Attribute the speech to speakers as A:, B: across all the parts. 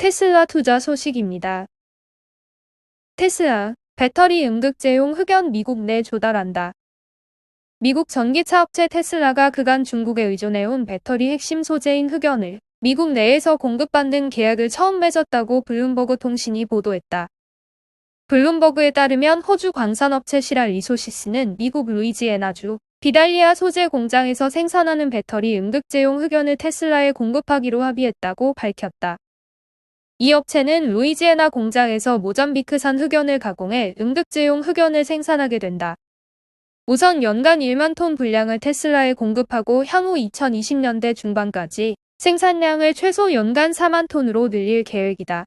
A: 테슬라 투자 소식입니다. 테슬라, 배터리 응급제용 흑연 미국 내 조달한다. 미국 전기차 업체 테슬라가 그간 중국에 의존해온 배터리 핵심 소재인 흑연을 미국 내에서 공급받는 계약을 처음 맺었다고 블룸버그 통신이 보도했다. 블룸버그에 따르면 호주 광산업체 시랄 리소시스는 미국 루이지애나주 비달리아 소재 공장에서 생산하는 배터리 응급제용 흑연을 테슬라에 공급하기로 합의했다고 밝혔다. 이 업체는 루이지애나 공장에서 모잠비크산 흑연을 가공해 응급제용 흑연을 생산하게 된다. 우선 연간 1만 톤 분량을 테슬라에 공급하고 향후 2020년대 중반까지 생산량을 최소 연간 4만 톤으로 늘릴 계획이다.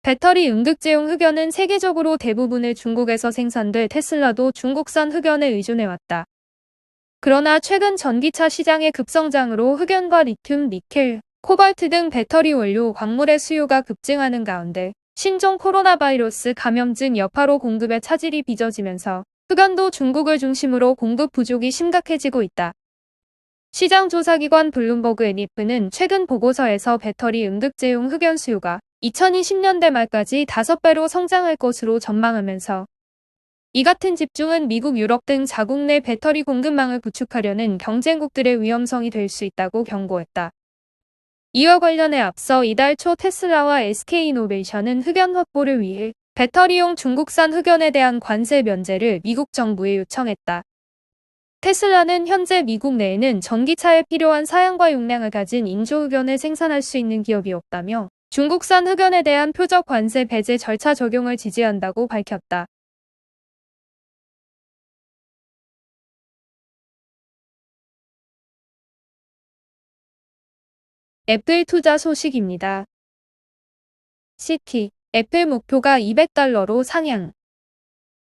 A: 배터리 응급제용 흑연은 세계적으로 대부분을 중국에서 생산돼 테슬라도 중국산 흑연에 의존해왔다. 그러나 최근 전기차 시장의 급성장으로 흑연과 리튬, 니켈, 코발트 등 배터리 원료 광물의 수요가 급증하는 가운데 신종 코로나 바이러스 감염증 여파로 공급의 차질이 빚어지면서 흑연도 중국을 중심으로 공급 부족이 심각해지고 있다. 시장조사기관 블룸버그 NF는 최근 보고서에서 배터리 응급제용 흑연 수요가 2020년대 말까지 5배로 성장할 것으로 전망하면서 이 같은 집중은 미국, 유럽 등 자국 내 배터리 공급망을 구축하려는 경쟁국들의 위험성이 될 수 있다고 경고했다. 이와 관련해 앞서 이달 초 테슬라와 SK이노베이션은 흑연 확보를 위해 배터리용 중국산 흑연에 대한 관세 면제를 미국 정부에 요청했다. 테슬라는 현재 미국 내에는 전기차에 필요한 사양과 용량을 가진 인조 흑연을 생산할 수 있는 기업이 없다며 중국산 흑연에 대한 표적 관세 배제 절차 적용을 지지한다고 밝혔다. 애플 투자 소식입니다. 시티, 애플 목표가 $200로 상향.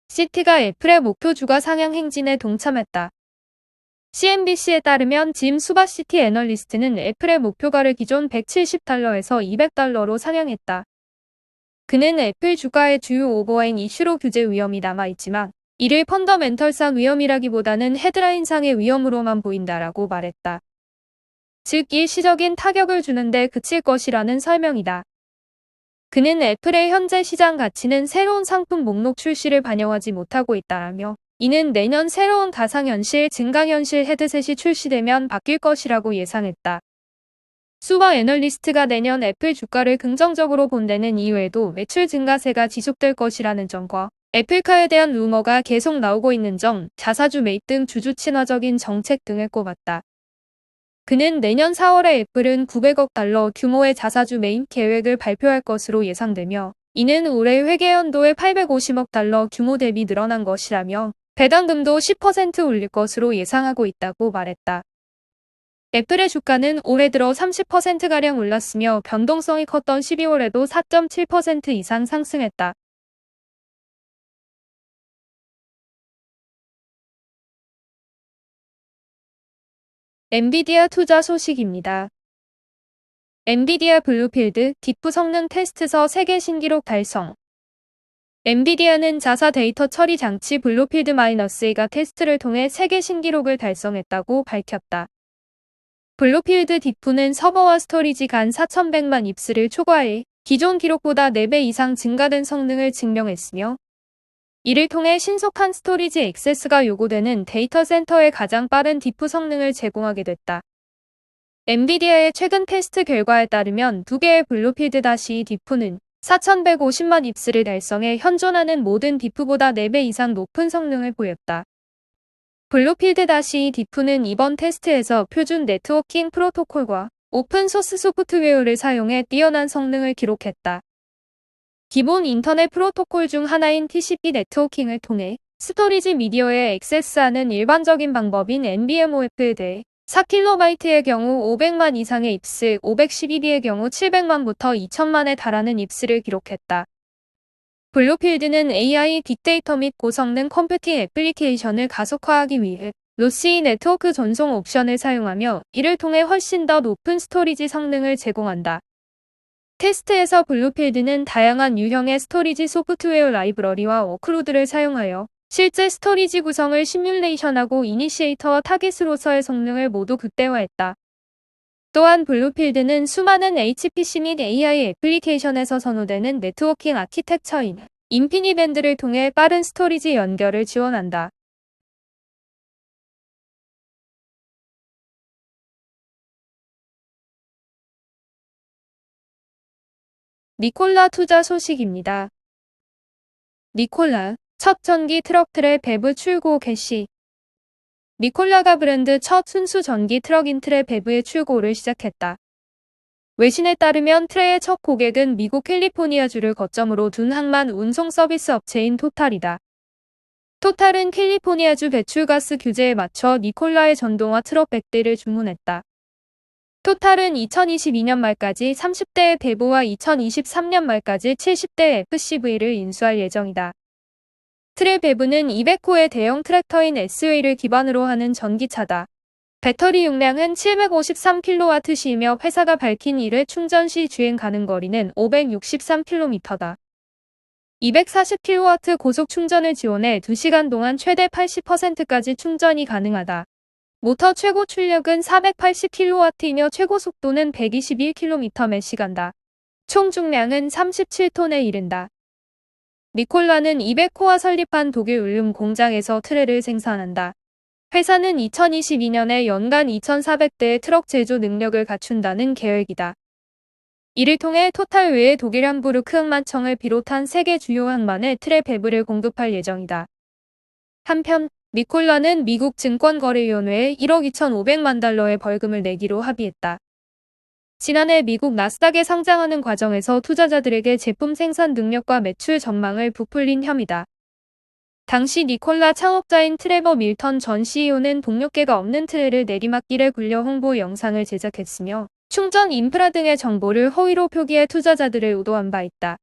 A: 시티가 애플의 목표 주가 상향 행진에 동참했다. CNBC에 따르면 짐 수바시티 애널리스트는 애플의 목표가를 기존 $170에서 $200로 상향했다. 그는 애플 주가의 주요 오버행 이슈로 규제 위험이 남아있지만 이를 펀더멘털상 위험이라기보다는 헤드라인상의 위험으로만 보인다라고 말했다. 즉 일시적인 타격을 주는데 그칠 것이라는 설명이다. 그는 애플의 현재 시장 가치는 새로운 상품 목록 출시를 반영하지 못하고 있다라며 이는 내년 새로운 가상현실, 증강현실 헤드셋이 출시되면 바뀔 것이라고 예상했다. 수바 애널리스트가 내년 애플 주가를 긍정적으로 본다는 이유에도 매출 증가세가 지속될 것이라는 점과 애플카에 대한 루머가 계속 나오고 있는 점, 자사주 매입 등 주주 친화적인 정책 등을 꼽았다. 그는 내년 4월에 애플은 $900억 규모의 자사주 매입 계획을 발표할 것으로 예상되며 이는 올해 회계연도의 $850억 규모 대비 늘어난 것이라며 배당금도 10% 올릴 것으로 예상하고 있다고 말했다. 애플의 주가는 올해 들어 30%가량 올랐으며 변동성이 컸던 12월에도 4.7% 이상 상승했다. 엔비디아 투자 소식입니다. 엔비디아 블루필드 딥프 성능 테스트서 세계 신기록 달성. 엔비디아는 자사 데이터 처리 장치 블루필드-A가 테스트를 통해 세계 신기록을 달성했다고 밝혔다. 블루필드 딥프는 서버와 스토리지 간 4100만 입스를 초과해 기존 기록보다 4배 이상 증가된 성능을 증명했으며 이를 통해 신속한 스토리지 액세스가 요구되는 데이터 센터의 가장 빠른 딥프 성능을 제공하게 됐다. 엔비디아의 최근 테스트 결과에 따르면 2개의 블루필드 딥프는 4150만 입스를 달성해 현존하는 모든 딥프보다 4배 이상 높은 성능을 보였다. 블루필드 딥프는 이번 테스트에서 표준 네트워킹 프로토콜과 오픈소스 소프트웨어를 사용해 뛰어난 성능을 기록했다. 기본 인터넷 프로토콜 중 하나인 TCP 네트워킹을 통해 스토리지 미디어에 액세스하는 일반적인 방법인 NVMoF에 대해 4kB의 경우 500만 이상의 입스, 512B의 경우 700만부터 2000만에 달하는 입스를 기록했다. 블루필드는 AI, 빅데이터 및 고성능 컴퓨팅 애플리케이션을 가속화하기 위해 로시 네트워크 전송 옵션을 사용하며 이를 통해 훨씬 더 높은 스토리지 성능을 제공한다. 테스트에서 블루필드는 다양한 유형의 스토리지 소프트웨어 라이브러리와 워크로드를 사용하여 실제 스토리지 구성을 시뮬레이션하고 이니시에이터와 타깃으로서의 성능을 모두 극대화했다. 또한 블루필드는 수많은 HPC 및 AI 애플리케이션에서 선호되는 네트워킹 아키텍처인 인피니밴드를 통해 빠른 스토리지 연결을 지원한다. 니콜라 투자 소식입니다. 니콜라, 첫 전기 트럭 배브 출고 개시. 니콜라가 브랜드 첫 순수 전기 트럭인 트레 배브의 출고를 시작했다. 외신에 따르면 트레의 첫 고객은 미국 캘리포니아주를 거점으로 둔 항만 운송 서비스 업체인 토탈이다. 토탈은 캘리포니아주 배출가스 규제에 맞춰 니콜라의 전동화 트럭 100대를 주문했다. 토탈은 2022년 말까지 30대의 배브와 2023년 말까지 70대의 FCV를 인수할 예정이다. 트레 배브는 200호의 대형 트랙터인 SUV를 기반으로 하는 전기차다. 배터리 용량은 753kWh이며 회사가 밝힌 1회 충전 시 주행 가능 거리는 563km다. 240kW 고속 충전을 지원해 2시간 동안 최대 80%까지 충전이 가능하다. 모터 최고 출력은 480kW이며 최고 속도는 121km/s다. 총 중량은 37톤에 이른다. 니콜라는 200호화 설립한 독일 울름 공장에서 트레를 생산한다. 회사는 2022년에 연간 2,400대의 트럭 제조 능력을 갖춘다는 계획이다. 이를 통해 토탈 외에 독일 함부르크 항만청을 비롯한 세계 주요 항만에 트레 배브를 공급할 예정이다. 한편 니콜라는 미국 증권거래위원회에 1억 2,500만 달러의 벌금을 내기로 합의했다. 지난해 미국 나스닥에 상장하는 과정에서 투자자들에게 제품 생산 능력과 매출 전망을 부풀린 혐의다. 당시 니콜라 창업자인 트레버 밀턴 전 CEO는 동력계가 없는 트레를 내리막길에 굴려 홍보 영상을 제작했으며 충전 인프라 등의 정보를 허위로 표기해 투자자들을 우도한 바 있다.